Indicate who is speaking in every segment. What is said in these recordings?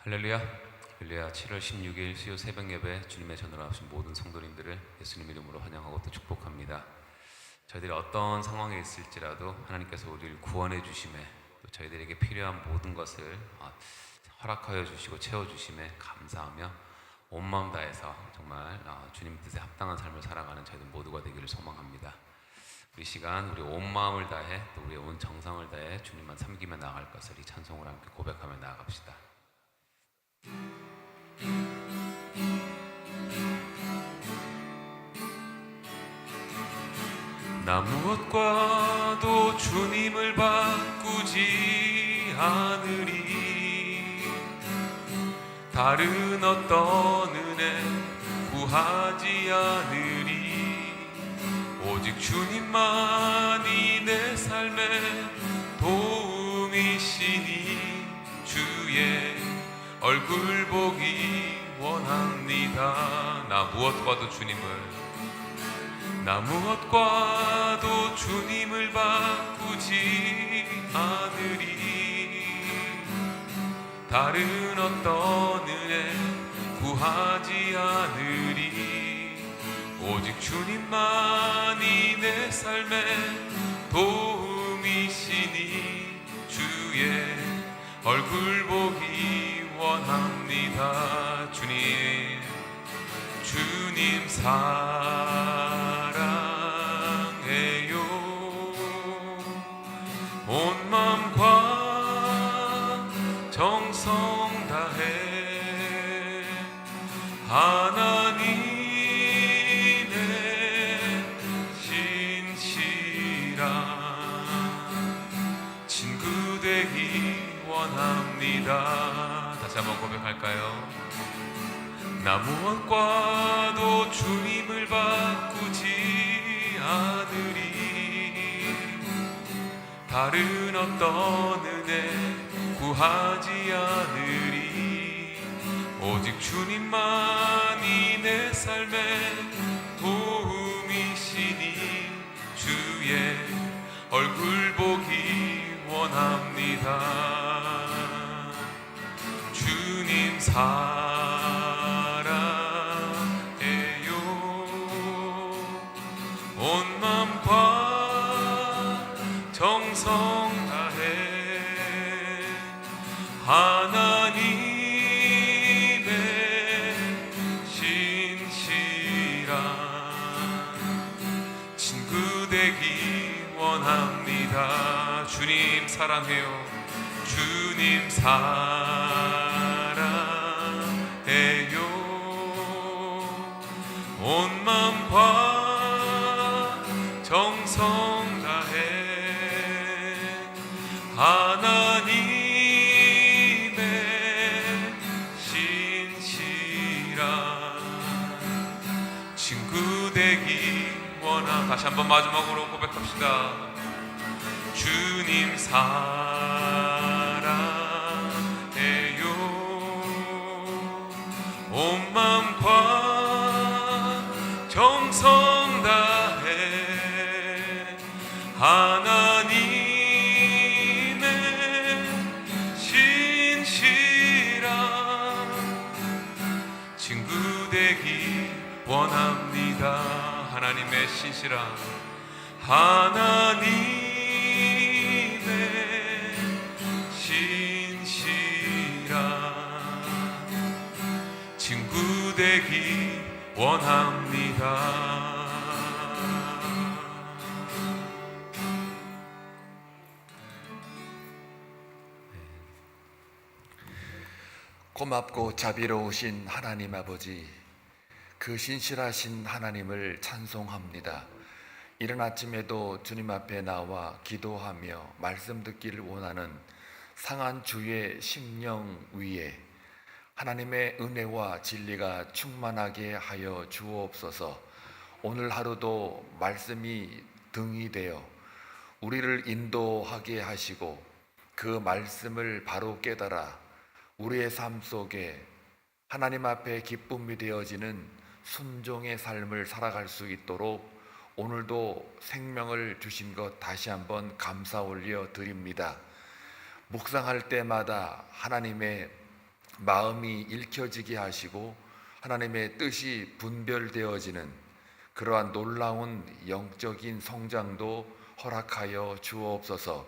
Speaker 1: 할렐루야. 할렐루야. 7월 16일 수요 새벽 예배 주님의 전으로 나오신 모든 성도님들을 예수님 이름으로 환영하고 또 축복합니다. 저희들이 어떤 상황에 있을지라도 하나님께서 우리를 구원해 주심에, 또 저희들에게 필요한 모든 것을 허락하여 주시고 채워 주심에 감사하며 온 마음 다해서 정말 주님 뜻에 합당한 삶을 살아가는 저희들 모두가 되기를 소망합니다. 우리 시간 우리 온 마음을 다해 또 우리의 온 정성을 다해 주님만 섬기며 나아갈 것을 이 찬송으로 함께 고백하며 나아갑시다. 나 무엇과도 주님을 바꾸지 않으리. 다른 어떤 은혜 구하지 않으리. 오직 주님만이 내 삶의 도움이시니 주의 얼굴 보기 원합니다. 나 무엇과도 주님을 바꾸지 않으리. 다른 어떤 은혜 구하지 않으리. 오직 주님만이 내 삶의 도움이시니 주의 얼굴 보기 원합니다. 주님 사랑해요. 온 마음과 정성 다해 하나님의 신실한 친구 되기 원합니다. 다시 한번 고백할까요? 나 무엇과도 주님을 바꾸지 않으리. 다른 어떤 은혜 구하지 않으리. 오직 주님만이 내 삶의 도움이시니 주의 얼굴 보기 원합니다. 주님 온 마음과 정성 다해 하나님의 신실한 친구 되기 원합니다. 주님 사랑해요. 주님 사랑해요. 온 마음과 정성 다해 하나님의 신실한 친구 되기 원함. 다시 한번 마지막으로 고백합시다. 주님 사랑해요. 온 마음과 정성 다해 하나님의 신실한 친구 되기 원합니다. 하나님의 신실한 친구 되기 원합니다.
Speaker 2: 고맙고 자비로우신 하나님 아버지, 그 신실하신 하나님을 찬송합니다. 이른 아침에도 주님 앞에 나와 기도하며 말씀 듣기를 원하는 상한 주의 심령 위에 하나님의 은혜와 진리가 충만하게 하여 주옵소서. 오늘 하루도 말씀이 등이 되어 우리를 인도하게 하시고 그 말씀을 바로 깨달아 우리의 삶 속에 하나님 앞에 기쁨이 되어지는 순종의 삶을 살아갈 수 있도록 오늘도 생명을 주신 것 다시 한번 감사 올려 드립니다. 묵상할 때마다 하나님의 마음이 읽혀지게 하시고 하나님의 뜻이 분별되어지는 그러한 놀라운 영적인 성장도 허락하여 주옵소서.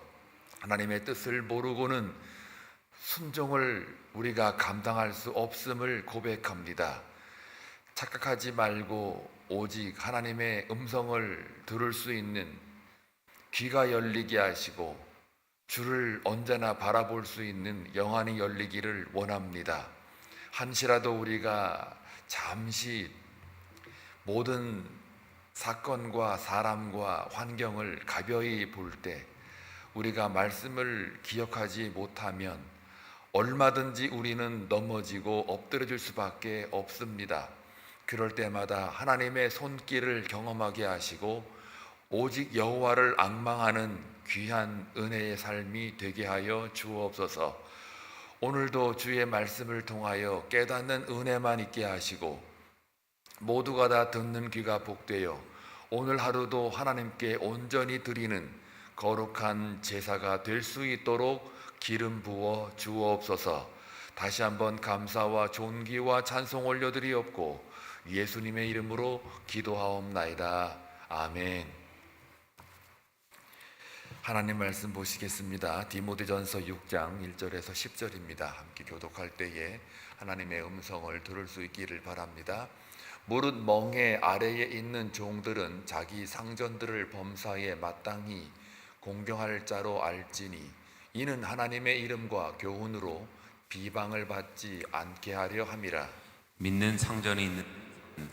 Speaker 2: 하나님의 뜻을 모르고는 순종을 우리가 감당할 수 없음을 고백합니다. 착각하지 말고 오직 하나님의 음성을 들을 수 있는 귀가 열리게 하시고 주를 언제나 바라볼 수 있는 영안이 열리기를 원합니다. 한시라도 우리가 잠시 모든 사건과 사람과 환경을 가벼이 볼 때 우리가 말씀을 기억하지 못하면 얼마든지 우리는 넘어지고 엎드려질 수밖에 없습니다. 그럴 때마다 하나님의 손길을 경험하게 하시고 오직 여호와를 앙망하는 귀한 은혜의 삶이 되게 하여 주옵소서. 오늘도 주의 말씀을 통하여 깨닫는 은혜만 있게 하시고 모두가 다 듣는 귀가 복되어 오늘 하루도 하나님께 온전히 드리는 거룩한 제사가 될 수 있도록 기름 부어 주옵소서. 다시 한번 감사와 존귀와 찬송 올려드리옵고 예수님의 이름으로 기도하옵나이다. 아멘. 하나님 말씀 보시겠습니다. 디모데전서 6장 1절에서 10절입니다. 함께 교독할 때에 하나님의 음성을 들을 수 있기를 바랍니다. 무릇 멍에 아래에 있는 종들은 자기 상전들을 범사에 마땅히 공경할 자로 알지니 이는 하나님의 이름과 교훈으로 비방을 받지 않게 하려 함이라.
Speaker 1: 믿는 상전이 있는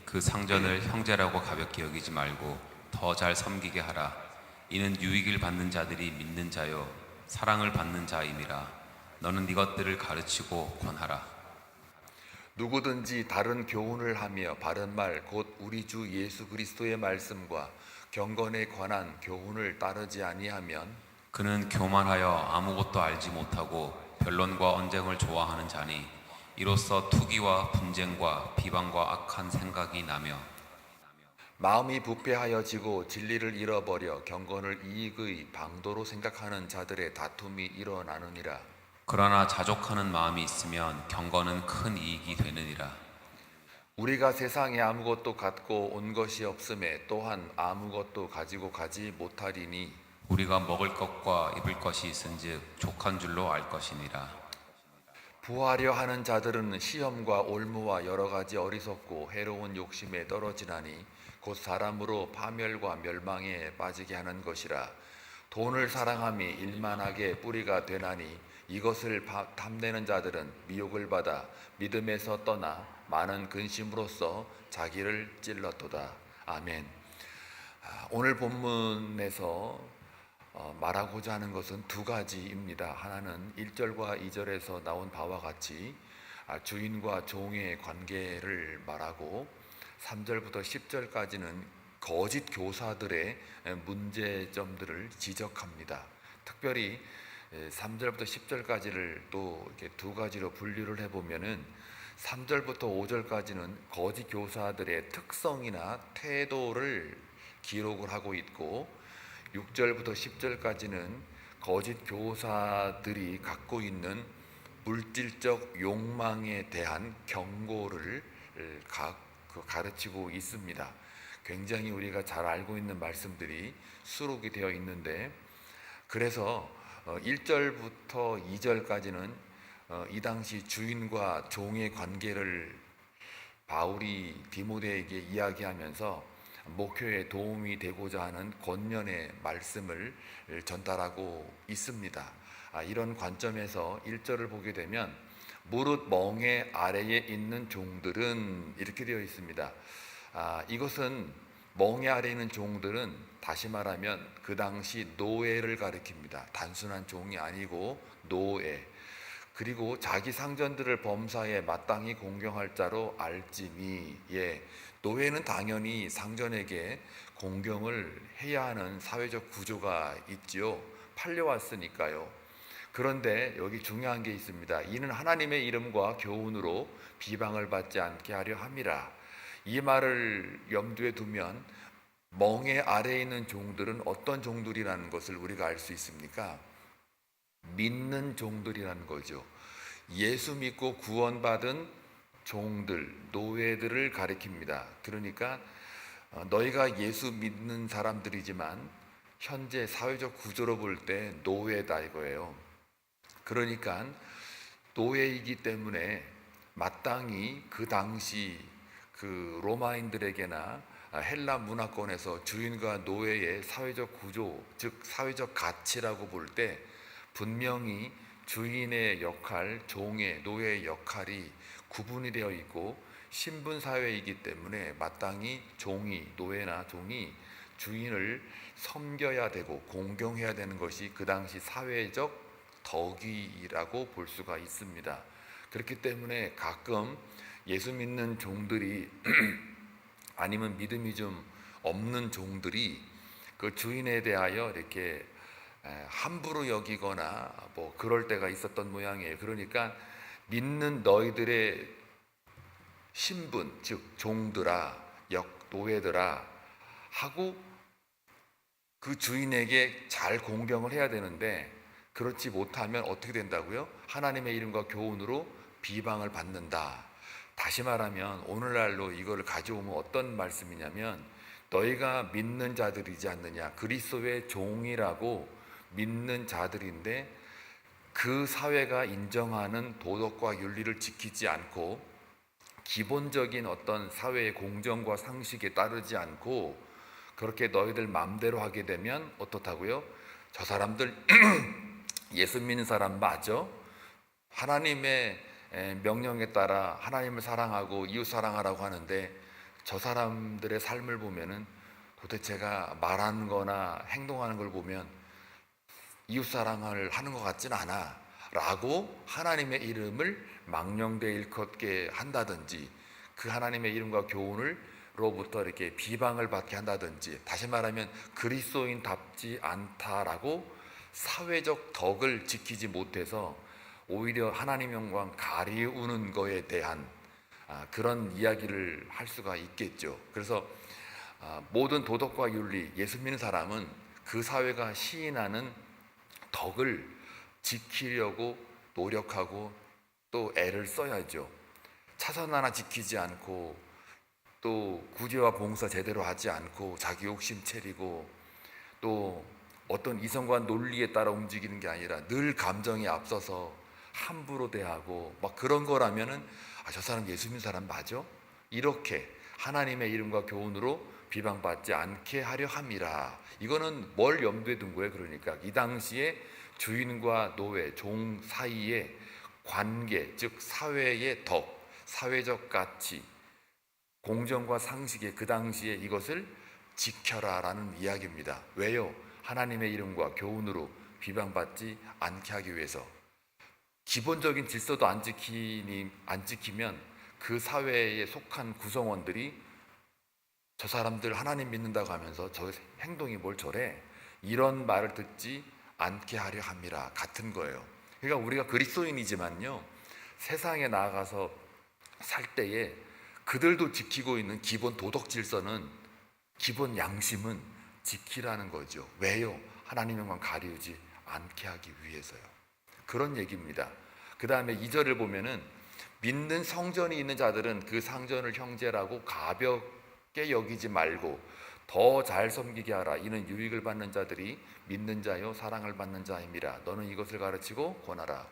Speaker 1: 그 상전을 형제라고 가볍게 여기지 말고 더 잘 섬기게 하라. 이는 유익을 받는 자들이 믿는 자요 사랑을 받는 자임이라. 너는 네 것들을 가르치고 권하라.
Speaker 2: 누구든지 다른 교훈을 하며 바른 말 곧 우리 주 예수 그리스도의 말씀과 경건에 관한 교훈을 따르지 아니하면
Speaker 1: 그는 교만하여 아무것도 알지 못하고 변론과 언쟁을 좋아하는 자니 이로써 투기와 분쟁과 비방과 악한 생각이 나며
Speaker 2: 마음이 부패하여지고 진리를 잃어버려 경건을 이익의 방도로 생각하는 자들의 다툼이 일어나느니라.
Speaker 1: 그러나 자족하는 마음이 있으면 경건은 큰 이익이 되느니라.
Speaker 2: 우리가 세상에 아무것도 갖고 온 것이 없음에 또한 아무것도 가지고 가지 못하리니
Speaker 1: 우리가 먹을 것과 입을 것이 있은즉 족한 줄로 알 것이니라.
Speaker 2: 부하려 하는 자들은 시험과 올무와 여러 가지 어리석고 해로운 욕심에 떨어지나니 곧 사람으로 파멸과 멸망에 빠지게 하는 것이라. 돈을 사랑함이 일만하게 뿌리가 되나니 이것을 탐내는 자들은 미혹을 받아 믿음에서 떠나 많은 근심으로써 자기를 찔렀도다. 아멘. 오늘 본문에서 말하고자 하는 것은 두 가지입니다. 하나는 1절과 2절에서 나온 바와 같이 주인과 종의 관계를 말하고 3절부터 10절까지는 거짓 교사들의 문제점들을 지적합니다. 특별히 3절부터 10절까지를 또 이렇게 두 가지로 분류를 해보면은 3절부터 5절까지는 거짓 교사들의 특성이나 태도를 기록을 하고 있고 6절부터 10절까지는 거짓 교사들이 갖고 있는 물질적 욕망에 대한 경고를 가르치고 있습니다. 굉장히 우리가 잘 알고 있는 말씀들이 수록이 되어 있는데 그래서 1절부터 2절까지는 이 당시 주인과 종의 관계를 바울이 디모데에게 이야기하면서 목표에 도움이 되고자 하는 권면의 말씀을 전달하고 있습니다. 이런 관점에서 1절을 보게 되면 무릇 멍에 아래에 있는 종들은 이렇게 되어 있습니다. 이것은 멍에 아래에 있는 종들은 다시 말하면 그 당시 노예를 가리킵니다. 단순한 종이 아니고 노예. 그리고 자기 상전들을 범사에 마땅히 공경할 자로 알지니 노예는 당연히 상전에게 공경을 해야 하는 사회적 구조가 있지요. 팔려왔으니까요. 그런데 여기 중요한 게 있습니다. 이는 하나님의 이름과 교훈으로 비방을 받지 않게 하려 함이라. 이 말을 염두에 두면 멍에 아래에 있는 종들은 어떤 종들이라는 것을 우리가 알 수 있습니까? 믿는 종들이라는 거죠. 예수 믿고 구원받은 종들, 노예들을 가리킵니다. 그러니까 너희가 예수 믿는 사람들이지만 현재 사회적 구조로 볼 때 노예다 이거예요. 그러니까 노예이기 때문에 마땅히 그 당시 그 로마인들에게나 헬라 문화권에서 주인과 노예의 사회적 구조, 즉 사회적 가치라고 볼 때 분명히 주인의 역할, 종의 노예의 역할이 구분이 되어 있고 신분 사회이기 때문에 마땅히 종이 노예나 종이 주인을 섬겨야 되고 공경해야 되는 것이 그 당시 사회적 덕이라고 볼 수가 있습니다. 그렇기 때문에 가끔 예수 믿는 종들이 아니면 믿음이 좀 없는 종들이 그 주인에 대하여 이렇게 함부로 여기거나 뭐 그럴 때가 있었던 모양이에요. 그러니까 믿는 너희들의 신분, 즉 종들아, 노예들아 하고 그 주인에게 잘 공경을 해야 되는데 그렇지 못하면 어떻게 된다고요? 하나님의 이름과 교훈으로 비방을 받는다. 다시 말하면 오늘날로 이거를 가져오면 어떤 말씀이냐면 너희가 믿는 자들이지 않느냐, 그리스도의 종이라고 믿는 자들인데 그 사회가 인정하는 도덕과 윤리를 지키지 않고 기본적인 어떤 사회의 공정과 상식에 따르지 않고 그렇게 너희들 마음대로 하게 되면 어떻다고요? 저 사람들 예수 믿는 사람 맞아? 하나님의 명령에 따라 하나님을 사랑하고 이웃 사랑하라고 하는데 저 사람들의 삶을 보면은 도대체가 말하는 거나 행동하는 걸 보면 이웃 사랑을 하는 것 같진 않아 라고 하나님의 이름을 망령되이 일컫게 한다든지 그 하나님의 이름과 교훈으로부터 이렇게 비방을 받게 한다든지 다시 말하면 그리스도인답지 않다라고 사회적 덕을 지키지 못해서 오히려 하나님 영광 가리우는 거에 대한 그런 이야기를 할 수가 있겠죠. 그래서 모든 도덕과 윤리, 예수 믿는 사람은 그 사회가 시인하는 덕을 지키려고 노력하고 또 애를 써야죠. 차선 하나 지키지 않고 또 구제와 봉사 제대로 하지 않고 자기 욕심 채리고 또 어떤 이성과 논리에 따라 움직이는 게 아니라 늘 감정이 앞서서 함부로 대하고 막 그런 거라면은 저 사람 예수 믿는 사람 맞아? 이렇게 하나님의 이름과 교훈으로 비방받지 않게 하려 함이라. 이거는 뭘 염두에 둔 거예요? 그러니까 이 당시에 주인과 노예, 종 사이의 관계, 즉 사회의 덕, 사회적 가치, 공정과 상식의 그 당시에 이것을 지켜라라는 이야기입니다. 왜요? 하나님의 이름과 교훈으로 비방받지 않게 하기 위해서. 기본적인 질서도 안 지키면 그 사회에 속한 구성원들이 저 사람들 하나님 믿는다고 하면서 저 행동이 뭘 저래? 이런 말을 듣지 않게 하려 함이라 같은 거예요. 그러니까 우리가 그리스도인이지만요, 세상에 나아가서 살 때에 그들도 지키고 있는 기본 도덕 질서는, 기본 양심은 지키라는 거죠. 왜요? 하나님 영광 가리우지 않게 하기 위해서요. 그런 얘기입니다. 그 다음에 2절을 보면은 믿는 성전이 있는 자들은 그 상전을 형제라고 가볍게 여기지 말고 더 잘 섬기게 하라. 이는 유익을 받는 자들이 믿는 자요 사랑을 받는 자임이라. 너는 이것을 가르치고 권하라.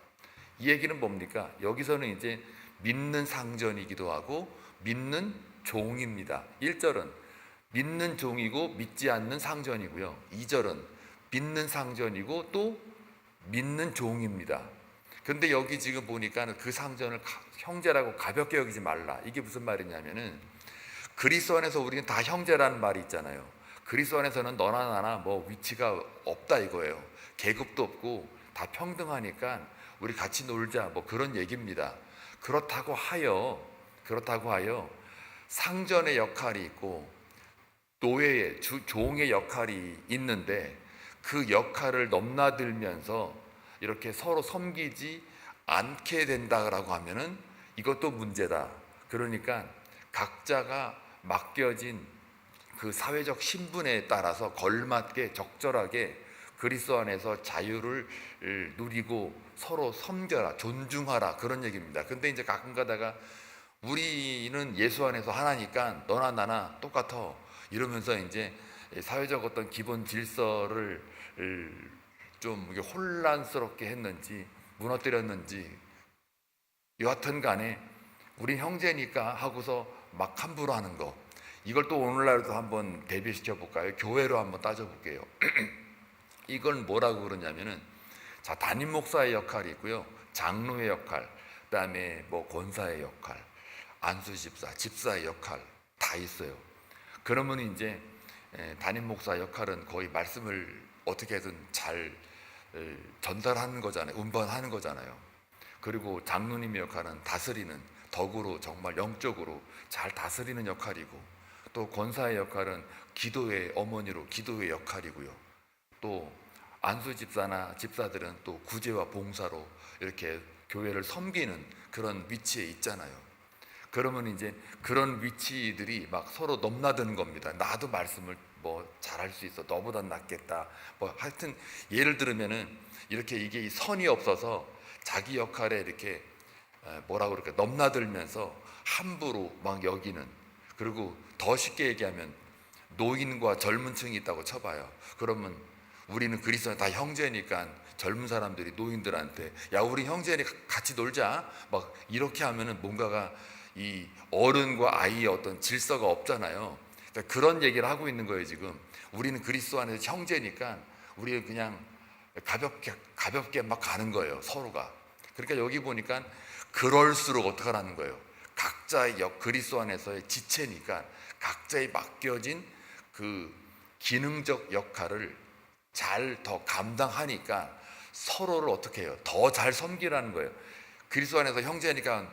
Speaker 2: 이 얘기는 뭡니까? 여기서는 이제 믿는 상전이기도 하고 믿는 종입니다. 1절은 믿는 종이고 믿지 않는 상전이고요. 2절은 믿는 상전이고 또 믿는 종입니다. 그런데 여기 지금 보니까 그 상전을 형제라고 가볍게 여기지 말라. 이게 무슨 말이냐면은 그리스도 안에서 우리는 다 형제라는 말이 있잖아요. 그리스도 안에서는 너나 나나 뭐 위치가 없다 이거예요. 계급도 없고 다 평등하니까 우리 같이 놀자 뭐 그런 얘기입니다. 그렇다고 하여 상전의 역할이 있고 노예의 종의 역할이 있는데 그 역할을 넘나들면서 이렇게 서로 섬기지 않게 된다라고 하면은 이것도 문제다. 그러니까 각자가 맡겨진 그 사회적 신분에 따라서 걸맞게 적절하게 그리스도 안에서 자유를 누리고 서로 섬겨라, 존중하라, 그런 얘기입니다. 근데 이제 가끔 가다가 우리는 예수 안에서 하나니까 너나 나나 똑같아 이러면서 이제 사회적 어떤 기본 질서를 좀 이게 혼란스럽게 했는지 무너뜨렸는지, 여하튼 간에 우린 형제니까 하고서 막 함부로 하는 거, 이걸 또 오늘날도 한번 대비시켜 볼까요? 교회로 한번 따져볼게요. 이걸 뭐라고 그러냐면은, 자, 담임 목사의 역할이 있고요, 장로의 역할, 그다음에 뭐 권사의 역할, 안수 집사, 집사의 역할 다 있어요. 그러면 이제 담임 목사 역할은 거의 말씀을 어떻게든 잘 전달하는 거잖아요. 운반하는 거잖아요. 그리고 장로님의 역할은 다스리는, 덕으로 정말 영적으로 잘 다스리는 역할이고, 또 권사의 역할은 기도의 어머니로 기도의 역할이고요. 또 안수 집사나 집사들은 또 구제와 봉사로 이렇게 교회를 섬기는 그런 위치에 있잖아요. 그러면 이제 그런 위치들이 막 서로 넘나드는 겁니다. 나도 말씀을 뭐 잘할 수 있어, 너보다 낫겠다, 뭐 하여튼 예를 들면은 이렇게 이게 선이 없어서 자기 역할에 이렇게 뭐라고 그럴까, 넘나들면서 함부로 막 여기는, 그리고 더 쉽게 얘기하면 노인과 젊은 층이 있다고 쳐봐요. 그러면 우리는 그리스도는 다 형제니까 젊은 사람들이 노인들한테 야, 우리 형제니까 같이 놀자 막 이렇게 하면은 뭔가가 이 어른과 아이의 어떤 질서가 없잖아요. 그러니까 그런 얘기를 하고 있는 거예요. 지금 우리는 그리스도 안에서 형제니까 우리는 그냥 가볍게 막 가는 거예요, 서로가. 그러니까 여기 보니까 그럴수록 어떡하라는 거예요. 각자의 그리스도 안에서의 지체니까 각자의 맡겨진 그 기능적 역할을 잘 더 감당하니까 서로를 어떻게 해요? 더 잘 섬기라는 거예요. 그리스도 안에서 형제니까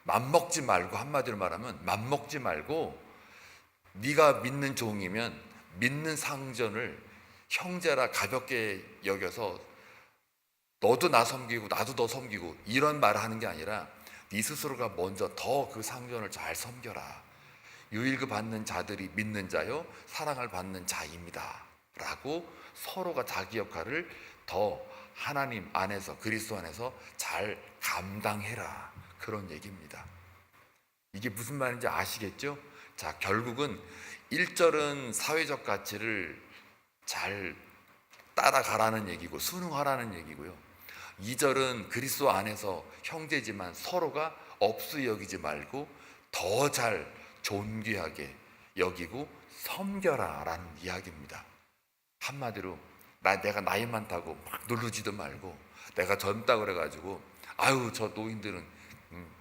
Speaker 2: 맘먹지 말고, 한마디로 말하면 맘먹지 말고, 네가 믿는 종이면 믿는 상전을 형제라 가볍게 여겨서 너도 나 섬기고 나도 너 섬기고 이런 말을 하는 게 아니라 네 스스로가 먼저 더 그 상전을 잘 섬겨라. 유일그 받는 자들이 믿는 자요 사랑을 받는 자입니다 라고 서로가 자기 역할을 더 하나님 안에서, 그리스도 안에서 잘 감당해라, 그런 얘기입니다. 이게 무슨 말인지 아시겠죠? 자, 결국은 1절은 사회적 가치를 잘 따라가라는 얘기고 순응하라는 얘기고요, 2절은 그리스도 안에서 형제지만 서로가 업수 여기지 말고 더 잘 존귀하게 여기고 섬겨라 라는 이야기입니다. 한마디로 내가 나이 많다고 막 누르지도 말고, 내가 젊다 그래가지고 아유 저 노인들은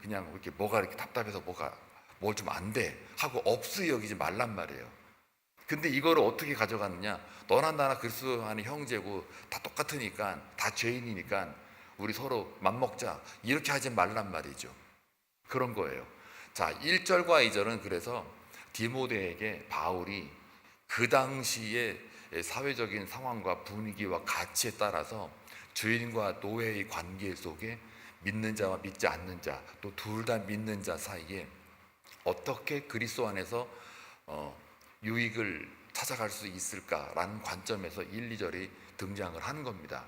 Speaker 2: 그냥 이렇게 뭐가 이렇게 답답해서 뭐가 뭘 좀 안 돼 하고 업수 여기지 말란 말이에요. 근데 이거를 어떻게 가져가느냐, 너나 나나 그리스도 안에 형제고 다 똑같으니까, 다 죄인이니까 우리 서로 맘먹자 이렇게 하지 말란 말이죠. 그런 거예요. 자, 1절과 2절은 그래서 디모데에게 바울이 그 당시의 사회적인 상황과 분위기와 가치에 따라서 주인과 노예의 관계 속에 믿는 자와 믿지 않는 자, 또 둘 다 믿는 자 사이에 어떻게 그리스도 안에서 유익을 찾아갈 수 있을까라는 관점에서 1, 2절이 등장을 하는 겁니다.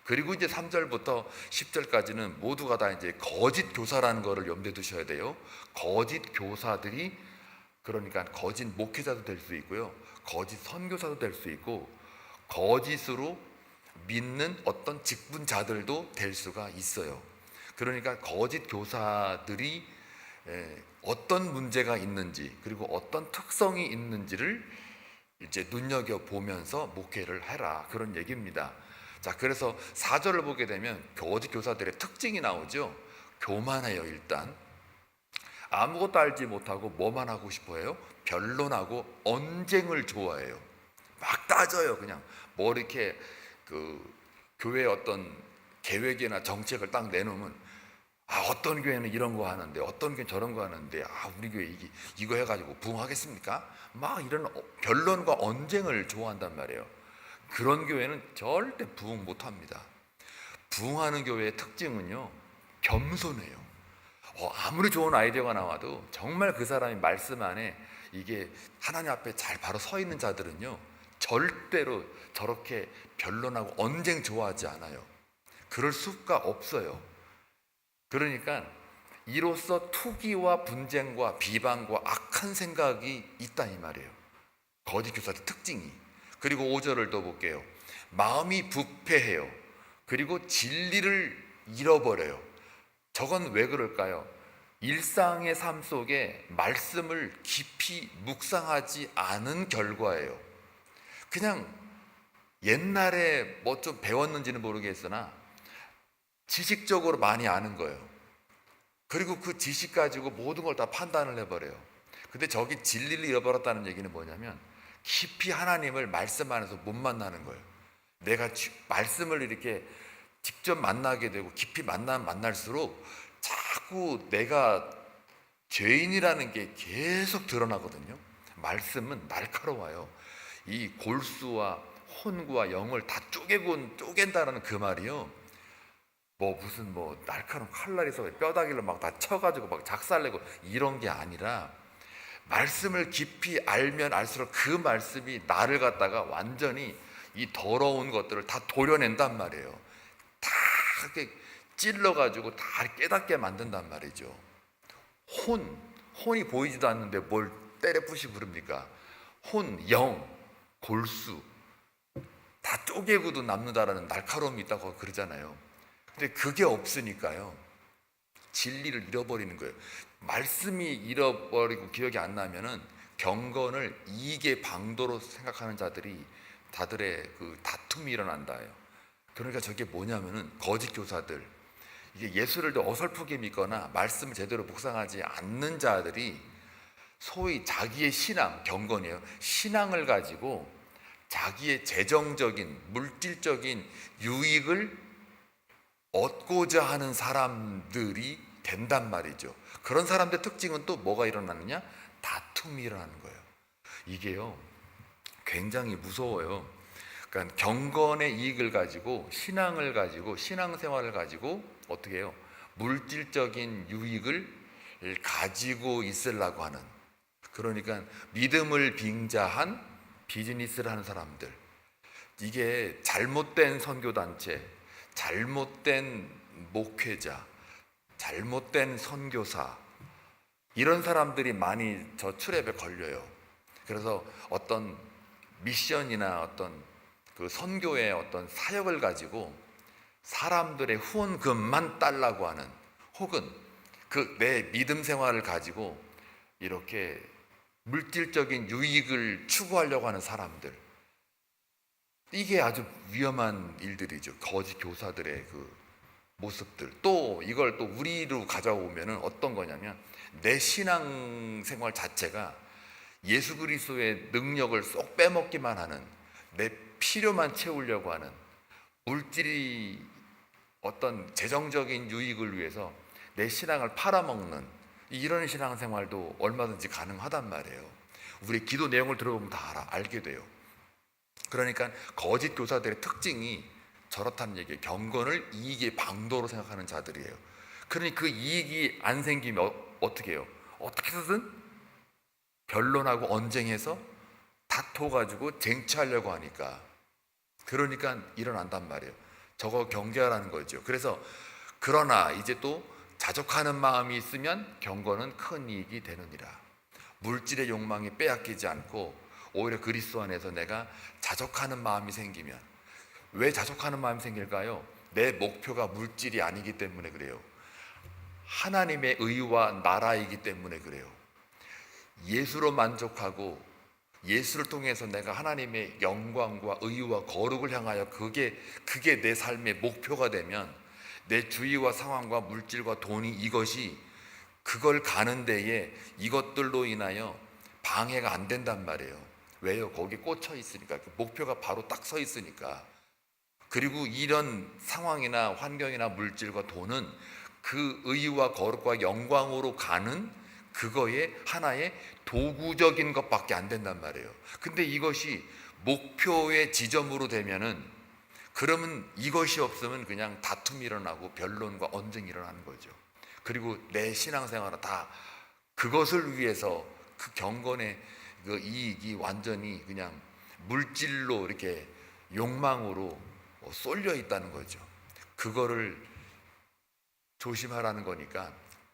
Speaker 2: 그리고 이제 3절부터 10절까지는 모두가 다 이제 거짓 교사라는 것을 염두에 두셔야 돼요. 거짓 교사들이, 그러니까 거짓 목회자도 될 수 있고요, 거짓 선교사도 될 수 있고, 거짓으로 믿는 어떤 직분자들도 될 수가 있어요. 그러니까 거짓 교사들이 어떤 문제가 있는지, 그리고 어떤 특성이 있는지를 이제 눈여겨보면서 목회를 해라, 그런 얘기입니다. 자, 그래서 4절을 보게 되면 거짓 교사들의 특징이 나오죠. 교만해요. 일단 아무것도 알지 못하고 뭐만 하고 싶어해요? 변론하고 언쟁을 좋아해요. 막 따져요. 그냥 뭐 이렇게 그 교회의 어떤 계획이나 정책을 딱 내놓으면 어떤 교회는 이런 거 하는데 어떤 교회는 저런 거 하는데 우리 교회 이거 해가지고 부흥하겠습니까? 막 이런 변론과 언쟁을 좋아한단 말이에요. 그런 교회는 절대 부흥 못합니다. 부흥하는 교회의 특징은요, 겸손해요. 아무리 좋은 아이디어가 나와도 정말 그 사람이 말씀 안에 이게 하나님 앞에 잘 바로 서 있는 자들은요, 절대로 저렇게 변론하고 언쟁 좋아하지 않아요. 그럴 수가 없어요. 그러니까 이로써 투기와 분쟁과 비방과 악한 생각이 있다 이 말이에요. 거짓 교사의 특징이. 그리고 5절을 더 볼게요. 마음이 부패해요. 그리고 진리를 잃어버려요. 저건 왜 그럴까요? 일상의 삶 속에 말씀을 깊이 묵상하지 않은 결과예요. 그냥 옛날에 뭐 좀 배웠는지는 모르겠으나 지식적으로 많이 아는 거예요. 그리고 그 지식 가지고 모든 걸 다 판단을 해버려요. 근데 저기 진리를 잃어버렸다는 얘기는 뭐냐면 깊이 하나님을 말씀 안에서 못 만나는 거예요. 내가 말씀을 이렇게 직접 만나게 되고 깊이 만날수록 자꾸 내가 죄인이라는 게 계속 드러나거든요. 말씀은 날카로워요. 이 골수와 혼과 영을 다 쪼갠다라는 그 말이요. 무슨 날카로운 칼날이 있어 뼈다귀를 막 다 쳐가지고 막 작살내고 이런 게 아니라 말씀을 깊이 알면 알수록 그 말씀이 나를 갖다가 완전히 이 더러운 것들을 다 도려낸단 말이에요. 다 이렇게 찔러가지고 다 깨닫게 만든단 말이죠. 혼이 보이지도 않는데 뭘 때려 부시고 그럽니까? 혼, 영, 골수 다 쪼개고도 남는다라는 날카로움이 있다고 그러잖아요. 근데 그게 없으니까요. 진리를 잃어버리는 거예요. 말씀이 잃어버리고 기억이 안 나면은 경건을 이익의 방도로 생각하는 자들의 그 다툼이 일어난다요. 그러니까 저게 뭐냐면은 거짓 교사들, 이게 예수를 더 어설프게 믿거나 말씀을 제대로 묵상하지 않는 자들이 소위 자기의 신앙, 경건이에요. 신앙을 가지고 자기의 재정적인 물질적인 유익을 얻고자 하는 사람들이 된단 말이죠. 그런 사람들의 특징은 또 뭐가 일어나느냐? 다툼이 일어나는 거예요. 이게요 굉장히 무서워요. 그러니까 경건의 이익을 가지고 신앙을 가지고 신앙생활을 가지고 어떻게 해요? 물질적인 유익을 가지고 있으려고 하는, 그러니까 믿음을 빙자한 비즈니스를 하는 사람들, 이게 잘못된 선교단체, 잘못된 목회자, 잘못된 선교사, 이런 사람들이 많이 저 트랩에 걸려요. 그래서 어떤 미션이나 어떤 그 선교의 어떤 사역을 가지고 사람들의 후원금만 달라고 하는, 혹은 그 내 믿음 생활을 가지고 이렇게 물질적인 유익을 추구하려고 하는 사람들, 이게 아주 위험한 일들이죠. 거짓 교사들의 그 모습들. 또 이걸 또 우리로 가져오면은 어떤 거냐면 내 신앙생활 자체가 예수 그리스도의 능력을 쏙 빼먹기만 하는, 내 필요만 채우려고 하는, 물질이 어떤 재정적인 유익을 위해서 내 신앙을 팔아먹는 이런 신앙생활도 얼마든지 가능하단 말이에요. 우리 기도 내용을 들어보면 다 알게 돼요. 그러니까 거짓 교사들의 특징이 저렇다는 얘기예요. 경건을 이익의 방도로 생각하는 자들이에요. 그러니 그 이익이 안 생기면 어떻게 해요? 어떻게 해서든 변론하고 언쟁해서 다퉈가지고 쟁취하려고 하니까, 그러니까 일어난단 말이에요. 저거 경계하라는 거죠. 그래서 그러나 이제 또 자족하는 마음이 있으면 경건은 큰 이익이 되느니라. 물질의 욕망이 빼앗기지 않고 오히려 그리스도 안에서 내가 자족하는 마음이 생기면, 왜 자족하는 마음이 생길까요? 내 목표가 물질이 아니기 때문에 그래요. 하나님의 의와 나라이기 때문에 그래요. 예수로 만족하고 예수를 통해서 내가 하나님의 영광과 의와 거룩을 향하여 그게 내 삶의 목표가 되면 내 주위와 상황과 물질과 돈이 이것이 그걸 가는 데에 이것들로 인하여 방해가 안 된단 말이에요. 왜요? 거기 꽂혀 있으니까. 목표가 바로 딱 서 있으니까. 그리고 이런 상황이나 환경이나 물질과 돈은 그 의와 거룩과 영광으로 가는 그거의 하나의 도구적인 것밖에 안 된단 말이에요. 근데 이것이 목표의 지점으로 되면은, 그러면 이것이 없으면 그냥 다툼이 일어나고 변론과 언쟁이 일어나는 거죠. 그리고 내 신앙생활은 다 그것을 위해서 그 경건의 그 이익이 완전히 그냥 물질로 이렇게 욕망으로 쏠려 있다는 거죠. 그거를 조심하라는 거니까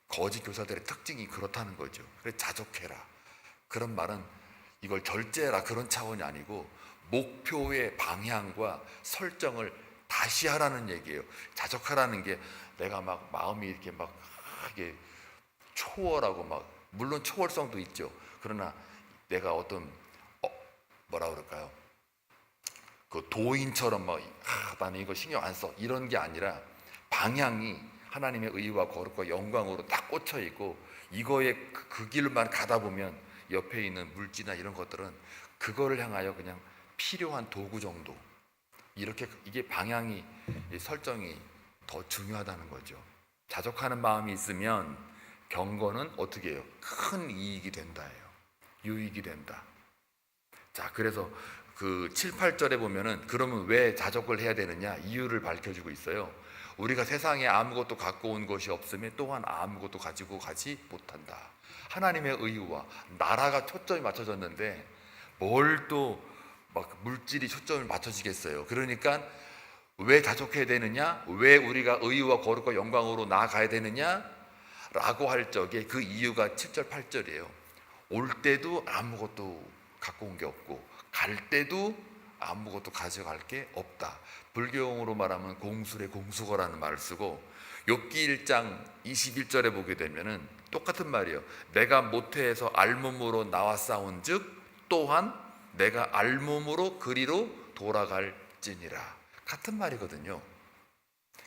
Speaker 2: 거짓 교사들의 특징이 그렇다는 거죠. 그래서 자족해라. 그런 말은 이걸 절제라 그런 차원이 아니고 목표의 방향과 설정을 다시 하라는 얘기예요. 자족하라는 게 내가 막 마음이 이렇게 막 이게 초월하고 막 물론 초월성도 있죠. 그러나 내가 어떤 뭐라 그럴까요? 그 도인처럼 막 나는 이거 신경 안 써 이런 게 아니라 방향이 하나님의 의와 거룩과 영광으로 딱 꽂혀 있고 이거에 그 길만 가다 보면 옆에 있는 물질이나 이런 것들은 그거를 향하여 그냥 필요한 도구 정도 이렇게 이게 방향이 설정이 더 중요하다는 거죠. 자족하는 마음이 있으면 경건은 어떻게 해요? 큰 이익이 된다예요. 유익이 된다. 자, 그래서 그 7, 8절에 보면은 그러면 왜 자족을 해야 되느냐 이유를 밝혀주고 있어요. 우리가 세상에 아무것도 갖고 온 것이 없으면 또한 아무것도 가지고 가지 못한다. 하나님의 의와 나라가 초점이 맞춰졌는데 뭘 또 막 물질이 초점을 맞춰지겠어요. 그러니까 왜 자족해야 되느냐? 왜 우리가 의와 거룩과 영광으로 나아가야 되느냐? 라고 할 적에 그 이유가 7절 8절이에요. 올 때도 아무것도 갖고 온 게 없고 갈 때도 아무것도 가져갈 게 없다. 불교용어로 말하면 공술의 공수거라는 말을 쓰고 욥기 1장 21절에 보게 되면은 똑같은 말이에요. 내가 모태에서 알몸으로 나와 싸운즉 또한 내가 알몸으로 그리로 돌아갈지니라. 같은 말이거든요.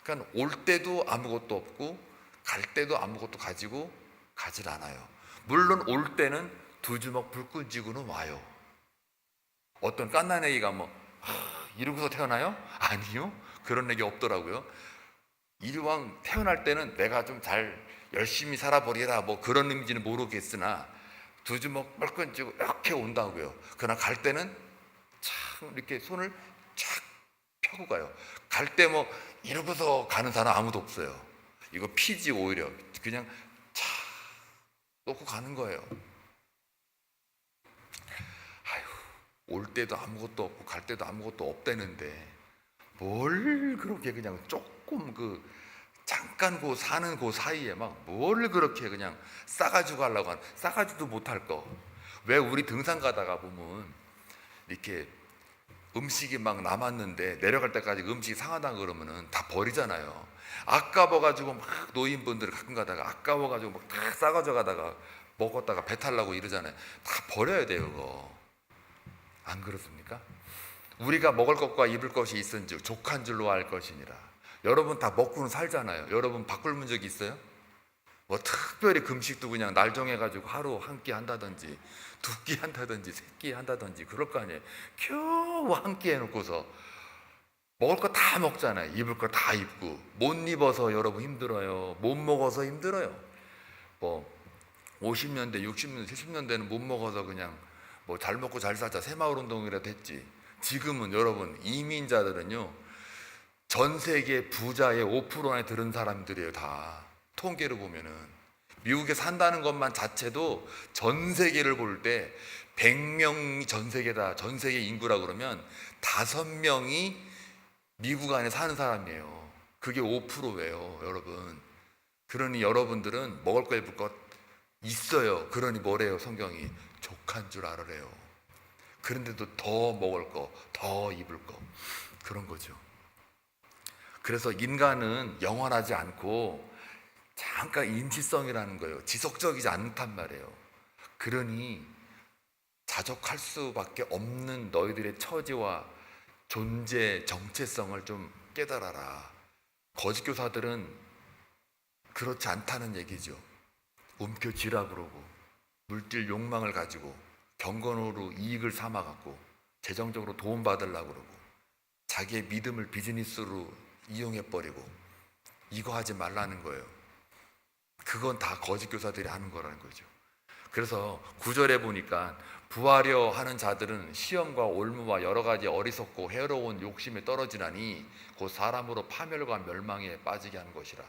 Speaker 2: 그러니까 올 때도 아무것도 없고 갈 때도 아무것도 가지고 가질 않아요. 물론 올 때는 두 주먹 불끈 쥐고는 와요. 어떤 깐난애기가 뭐 이러고서 태어나요? 아니요. 그런 얘기 없더라고요. 이왕 태어날 때는 내가 좀 잘 열심히 살아버리라 뭐 그런 의미인지는 모르겠으나 두 주먹 뻘건 쥐고 이렇게 온다고요. 그러나 갈 때는 참 이렇게 손을 쫙 펴고 가요. 갈 때 뭐 이러고서 가는 사람 아무도 없어요. 이거 피지 오히려 그냥 차 놓고 가는 거예요. 아휴, 올 때도 아무것도 없고 갈 때도 아무것도 없대는데 뭘 그렇게 그냥 조금 잠깐 사는 그 사이에 막 뭘 그렇게 그냥 싸가지고 하려고 싸가지도 못할 거. 왜 우리 등산 가다가 보면 이렇게 음식이 막 남았는데 내려갈 때까지 음식이 상하다 그러면은 다 버리잖아요. 아까워가지고 막 노인분들 가끔 가다가 아까워가지고 막 다 싸가져 가다가 먹었다가 배탈 나고 이러잖아요. 다 버려야 돼요, 그거. 안 그렇습니까? 우리가 먹을 것과 입을 것이 있은즉 족한 줄로 알 것이니라. 여러분 다 먹고는 살잖아요. 여러분 밥 굶은 적 있어요? 뭐 특별히 금식도 그냥 날 정해가지고 하루 한 끼 한다든지 두 끼 한다든지 세 끼 한다든지 그럴 거 아니에요. 겨우 한 끼 해놓고서 먹을 거 다 먹잖아요. 입을 거 다 입고 못 입어서 여러분 힘들어요. 못 먹어서 힘들어요. 뭐 50년대, 60년대, 70년대는 못 먹어서 그냥 뭐 잘 먹고 잘 살자 새마을운동이라도 했지. 지금은 여러분 이민자들은요 전 세계 부자의 5% 안에 들은 사람들이에요. 다 통계를 보면은 미국에 산다는 것만 자체도 전 세계를 볼 때 100명이 전 세계다. 전 세계 인구라 그러면 5명이 미국 안에 사는 사람이에요. 그게 5%예요, 여러분. 그러니 여러분들은 먹을 거 입을 것 있어요. 그러니 뭐래요, 성경이? 족한 줄 알으래요. 그런데도 더 먹을 거, 더 입을 거 그런 거죠. 그래서 인간은 영원하지 않고 잠깐 임시성이라는 거예요. 지속적이지 않단 말이에요. 그러니 자족할 수밖에 없는 너희들의 처지와 존재 정체성을 좀 깨달아라. 거짓 교사들은 그렇지 않다는 얘기죠. 움켜쥐라 그러고 물질 욕망을 가지고 경건으로 이익을 삼아갖고 재정적으로 도움받으려고 그러고 자기의 믿음을 비즈니스로 이용해버리고 이거 하지 말라는 거예요. 그건 다 거짓 교사들이 하는 거라는 거죠. 그래서 9절에 보니까 부하려 하는 자들은 시험과 올무와 여러 가지 어리석고 해로운 욕심에 떨어지나니 곧 사람으로 파멸과 멸망에 빠지게 하는 것이라.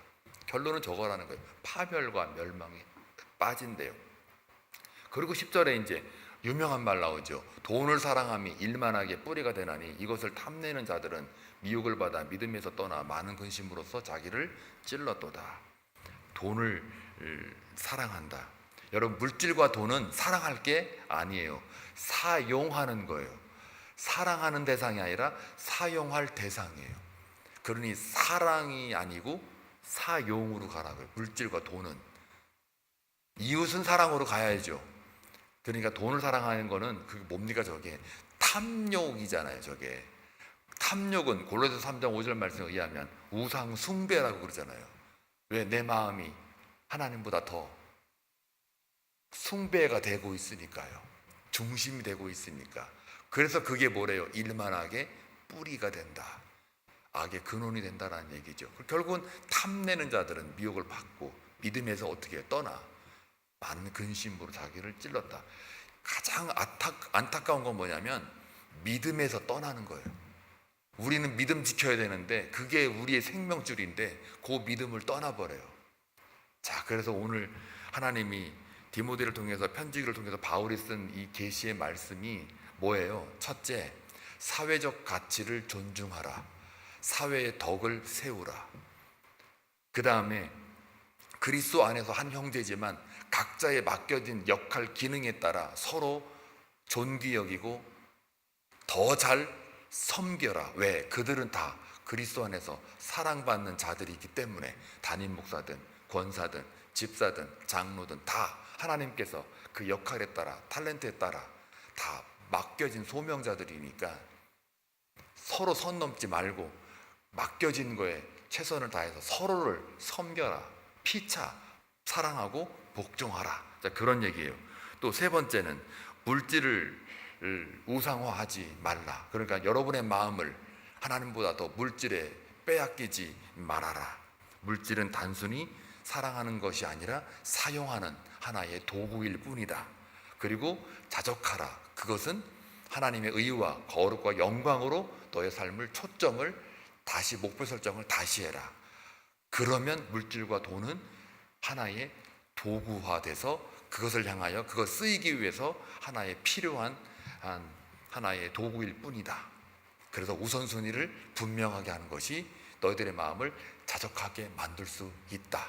Speaker 2: 결론은 저거라는 거예요. 파멸과 멸망에 빠진대요. 그리고 10절에 이제 유명한 말 나오죠. 돈을 사랑함이 일만하게 뿌리가 되나니 이것을 탐내는 자들은 미혹을 받아 믿음에서 떠나 많은 근심으로써 자기를 찔렀도다. 돈을 사랑한다. 여러분, 물질과 돈은 사랑할 게 아니에요. 사용하는 거예요. 사랑하는 대상이 아니라 사용할 대상이에요. 그러니 사랑이 아니고 사용으로 가라고요. 물질과 돈은. 이웃은 사랑으로 가야죠. 그러니까 돈을 사랑하는 거는 그게 뭡니까? 저게 탐욕이잖아요. 저게 탐욕은 골로새서 3장 5절 말씀에 의하면 우상 숭배라고 그러잖아요. 왜? 내 마음이 하나님보다 더 숭배가 되고 있으니까요. 중심이 되고 있으니까. 그래서 그게 뭐래요? 일만하게 뿌리가 된다. 악의 근원이 된다라는 얘기죠. 결국은 탐내는 자들은 미혹을 받고 믿음에서 어떻게 떠나 많은 근심으로 자기를 찔렀다. 가장 안타까운 건 뭐냐면 믿음에서 떠나는 거예요. 우리는 믿음 지켜야 되는데 그게 우리의 생명줄인데 그 믿음을 떠나버려요. 자, 그래서 오늘 하나님이 디모데를 통해서 편지를 통해서 바울이 쓴 이 계시의 말씀이 뭐예요? 첫째, 사회적 가치를 존중하라. 사회의 덕을 세우라. 그 다음에 그리스도 안에서 한 형제지만 각자의 맡겨진 역할, 기능에 따라 서로 존귀 여기고 더 잘 섬겨라. 왜? 그들은 다 그리스도 안에서 사랑받는 자들이기 때문에 담임 목사든 권사든 집사든 장로든 다 하나님께서 그 역할에 따라 탤런트에 따라 다 맡겨진 소명자들이니까 서로 선 넘지 말고 맡겨진 거에 최선을 다해서 서로를 섬겨라. 피차 사랑하고 복종하라. 자, 그런 얘기예요. 또 세 번째는 물질을 우상화하지 말라. 그러니까 여러분의 마음을 하나님보다 더 물질에 빼앗기지 말아라. 물질은 단순히 사랑하는 것이 아니라 사용하는 하나의 도구일 뿐이다. 그리고 자족하라. 그것은 하나님의 의와 거룩과 영광으로 너의 삶을 초점을 다시 목표 설정을 다시 해라. 그러면 물질과 돈은 하나의 도구화돼서 그것을 향하여 그것 쓰이기 위해서 하나의 필요한 하나의 도구일 뿐이다. 그래서 우선순위를 분명하게 하는 것이 너희들의 마음을 자족하게 만들 수 있다.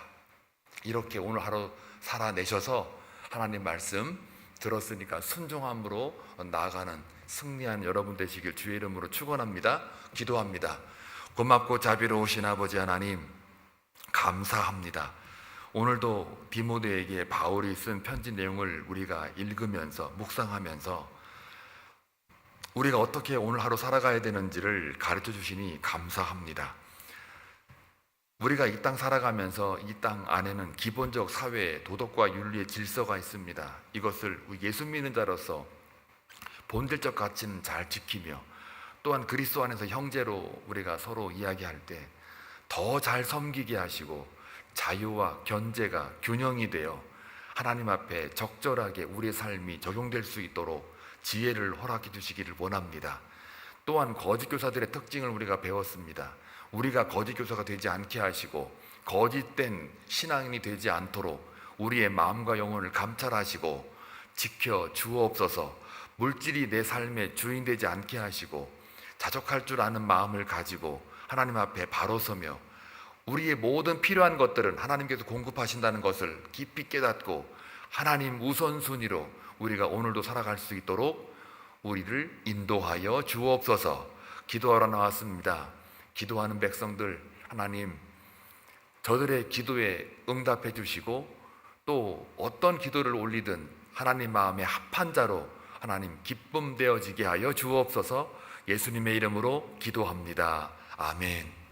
Speaker 2: 이렇게 오늘 하루 살아내셔서 하나님 말씀 들었으니까 순종함으로 나아가는 승리한 여러분 되시길 주의 이름으로 축원합니다. 기도합니다. 고맙고 자비로우신 아버지 하나님, 감사합니다. 오늘도 디모데에게 바울이 쓴 편지 내용을 우리가 읽으면서 묵상하면서 우리가 어떻게 오늘 하루 살아가야 되는지를 가르쳐 주시니 감사합니다. 우리가 이 땅 살아가면서 이 땅 안에는 기본적 사회, 도덕과 윤리의 질서가 있습니다. 이것을 예수 믿는 자로서 본질적 가치는 잘 지키며 또한 그리스도 안에서 형제로 우리가 서로 이야기할 때 더 잘 섬기게 하시고 자유와 견제가 균형이 되어 하나님 앞에 적절하게 우리의 삶이 적용될 수 있도록 지혜를 허락해 주시기를 원합니다. 또한 거짓 교사들의 특징을 우리가 배웠습니다. 우리가 거짓 교사가 되지 않게 하시고 거짓된 신앙인이 되지 않도록 우리의 마음과 영혼을 감찰하시고 지켜 주옵소서. 물질이 내 삶의 주인 되지 않게 하시고 자족할 줄 아는 마음을 가지고 하나님 앞에 바로 서며 우리의 모든 필요한 것들은 하나님께서 공급하신다는 것을 깊이 깨닫고 하나님 우선순위로 우리가 오늘도 살아갈 수 있도록 우리를 인도하여 주옵소서. 기도하러 나왔습니다. 기도하는 백성들 하나님 저들의 기도에 응답해 주시고 또 어떤 기도를 올리든 하나님 마음에 합한 자로 하나님 기쁨 되어지게 하여 주옵소서. 예수님의 이름으로 기도합니다. 아멘.